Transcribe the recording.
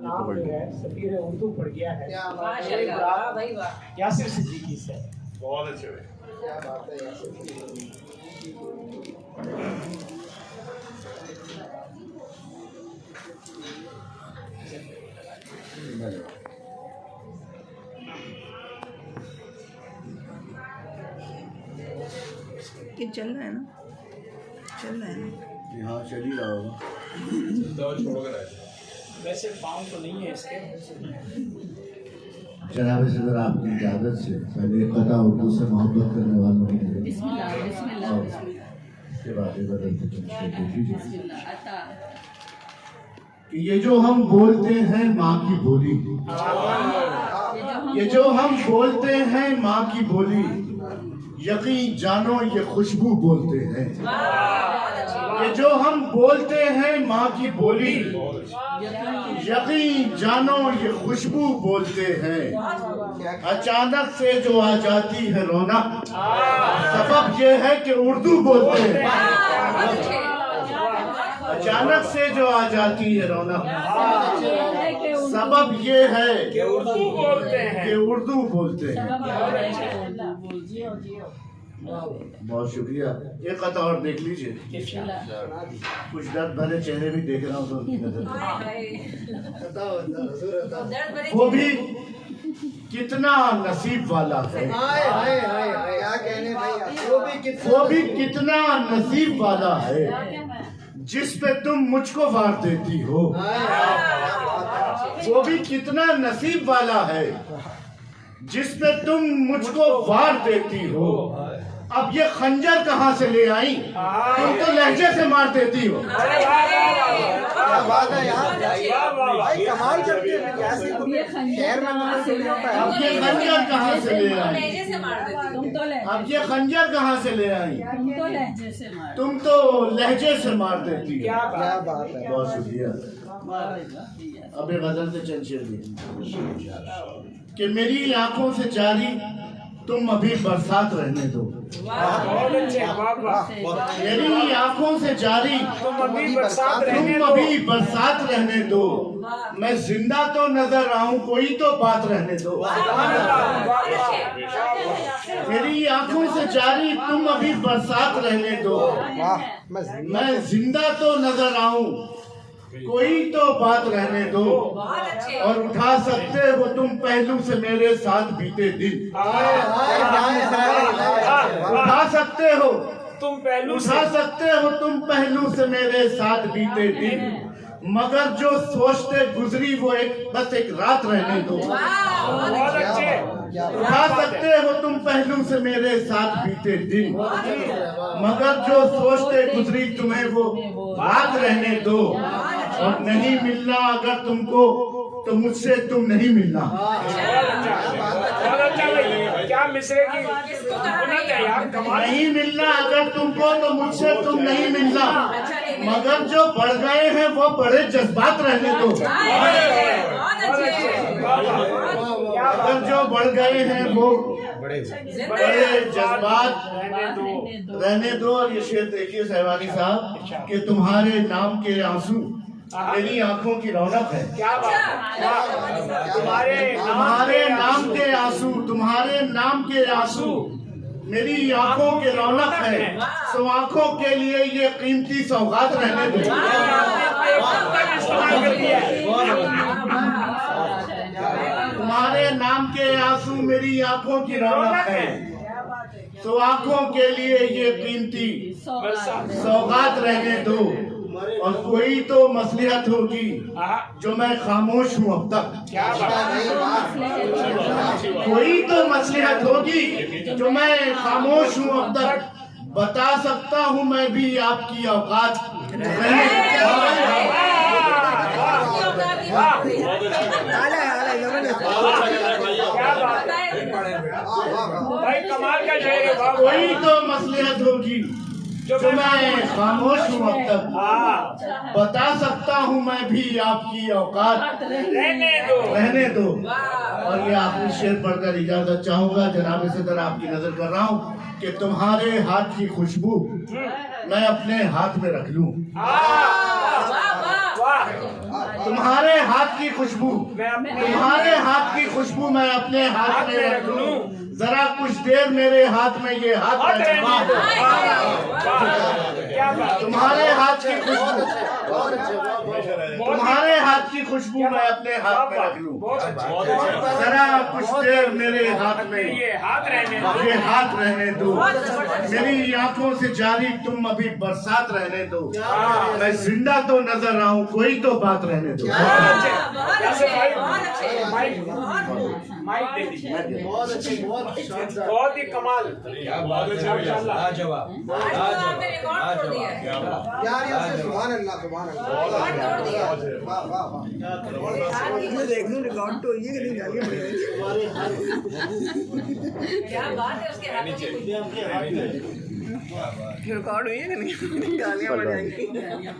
नाम जो है सफीर उर्दू पढ़ गया है। माशाल्लाह भाई वाह, यासिर सिद्दीकी से। बहुत अच्छे हुए। क्या बात है यार। कि चल रहा है ना, चल रहा है ना। हाँ चल ही रहा होगा। वैसे पाँव तो नहीं है इसके। जनाब सदर आपकी इजाज़त से पहले कता उर्दू से मोहब्बत करने वालों की बिस्मिल्लाह बिस्मिल्लाह के बाद बदलते बिस्मिल्लाह अता कि ये जो हम बोलते हैं माँ की बोली, ये जो हम बोलते हैं माँ की बोली, यकीन जानो ये खुशबू बोलते हैं। ये जो हम बोलते हैं माँ की बोली, यकीन जानो ये खुशबू बोलते हैं। अचानक से जो आ जाती है रौनक, सबब ये है कि उर्दू बोलते हैं। अचानक से जो आ जाती है रौनक, सबब ये है कि उर्दू बोलते हैं। कि उर्दू बोलते हैं। बहुत शुक्रिया। एक कथा और देख लीजिए, कुछ दर्द भरे चेहरे भी देख रहा हूँ तो उनकी नजर वो भी कितना नसीब वाला है। हाय हाय हाय हाय, क्या कहने भाई। वो भी कितना नसीब वाला है जिस पे तुम मुझको वार देती हो। वो भी कितना नसीब वाला है जिस पे तुम मुझको वार देती हो। अब ये खंजर कहाँ से ले आई, तुम तो लहजे से मार देती हो। क्या बात है यार भाई, कमाल करते हैं। कैसे शहर में मतलब नहीं होता है। अब ये खंजर कहाँ से ले आई, तुम तो अब ये खंजर कहाँ से ले आई, लहजे से मार तुम तो लहजे से मार देती हो। क्या बात है। बहुत शुक्रिया। अब ये गजल से चंद शेर दिए कि मेरी आंखों से जारी तुम अभी बरसात रहने दो। बहुत अच्छे, वाह वाह। मेरी आंखों से जारी तुम अभी बरसात रहने तुम दो। अभी बरसात रहने दो। मैं जिंदा तो नजर आऊं, कोई तो बात रहने दो। मेरी आंखों से जारी तुम अभी बरसात रहने दो। वाह, मैं जिंदा तो नजर आऊं, कोई तो बात रहने दो। और उठा सकते हो तुम पहलू से मेरे साथ बीते दिन। उठा सकते हो तुम पहलू से। उठा सकते हो तुम पहलू से मेरे साथ बीते दिन। मगर जो सोचते गुजरी वो बस एक रात रहने दो। बहुत अच्छे। उठा सकते हो तुम पहलू से मेरे साथ बीते दिन। मगर जो सोचते गुजरी तुम्हें वो रात रहने दो। और नहीं मिलना अगर तुमको तो मुझसे तुम नहीं मिलना। बहुत अच्छा भाई, क्या मिसरे की बुनत है यार, कमाल। नहीं मिलना अगर तुमको तो मुझसे तुम नहीं मिलना। मगर जो बढ़ गए हैं वो बड़े जज्बात रहने दो। अगर जो बढ़ गए हैं वो बड़े जज्बात रहने दो। और ये शेर देखिए सहवानी साहब कि तुम्हारे नाम के आंसू मेरी आंखों की रौनक है। क्या बात है। तुम्हारे नाम के आंसू, तुम्हारे नाम के आंसू मेरी आंखों के रौनक है। तो आंखों के लिए ये कीमती सौगात रहने दो। तुम्हारे नाम के आंसू मेरी आंखों की रौनक है। तो आंखों के लिए ये कीमती सौगात रहने दो। और कोई तो मसलिहत होगी जो मैं खामोश हूँ अब तक। क्या बात। कोई तो मसलिहत होगी जो मैं खामोश हूँ अब तक। बता सकता हूँ मैं भी आपकी औकात। भाई कमाल का शेर है। कोई तो मसलिहत होगी जो मैं खामोश हूँ अब तक। बता सकता हूँ मैं भी आपकी औकात। रहने दो। और ये आखिरी शेर पढ़कर इजाजत चाहूंगा। जनाब सदर आपकी नजर कर रहा हूँ कि तुम्हारे हाथ की खुशबू मैं अपने हाथ में रख लूं। तुम्हारे हाथ की खुशबू, मैं अपने तुम्हारे हाथ की खुशबू मैं अपने हाथ में रख लूं। जरा कुछ देर मेरे हाथ में ये हाथ हाथ रख रहने दो। क्या बात, तुम्हारे हाथ की खुशबू, बहुत अच्छे तुम्हारे हाथ की खुशबू मैं अपने हाथ में रख लूं। बहुत अच्छा। जरा कुछ देर मेरे हाथ में ये हाथ रहने दो। ये हाथ रहने दो। मेरी आंखों से जारी तुम अभी बरसात रहने दो। मैं जिंदा तो नजर आऊं, कोई तो बात रहने दो। जैसे माइक दे दीजिए। बहुत अच्छे, बहुत शानदार। बहुत ही कमाल। लाजवाब। यार ये से सुभान अल्लाह, सुभान अल्लाह। वाह वाह वाह। मैं देख लूं रिकॉर्ड तो ये कि नहीं गालियां पड़ जाएंगी। रिकॉर्ड हुई है कि नहीं गालियां पड़ जाएंगी।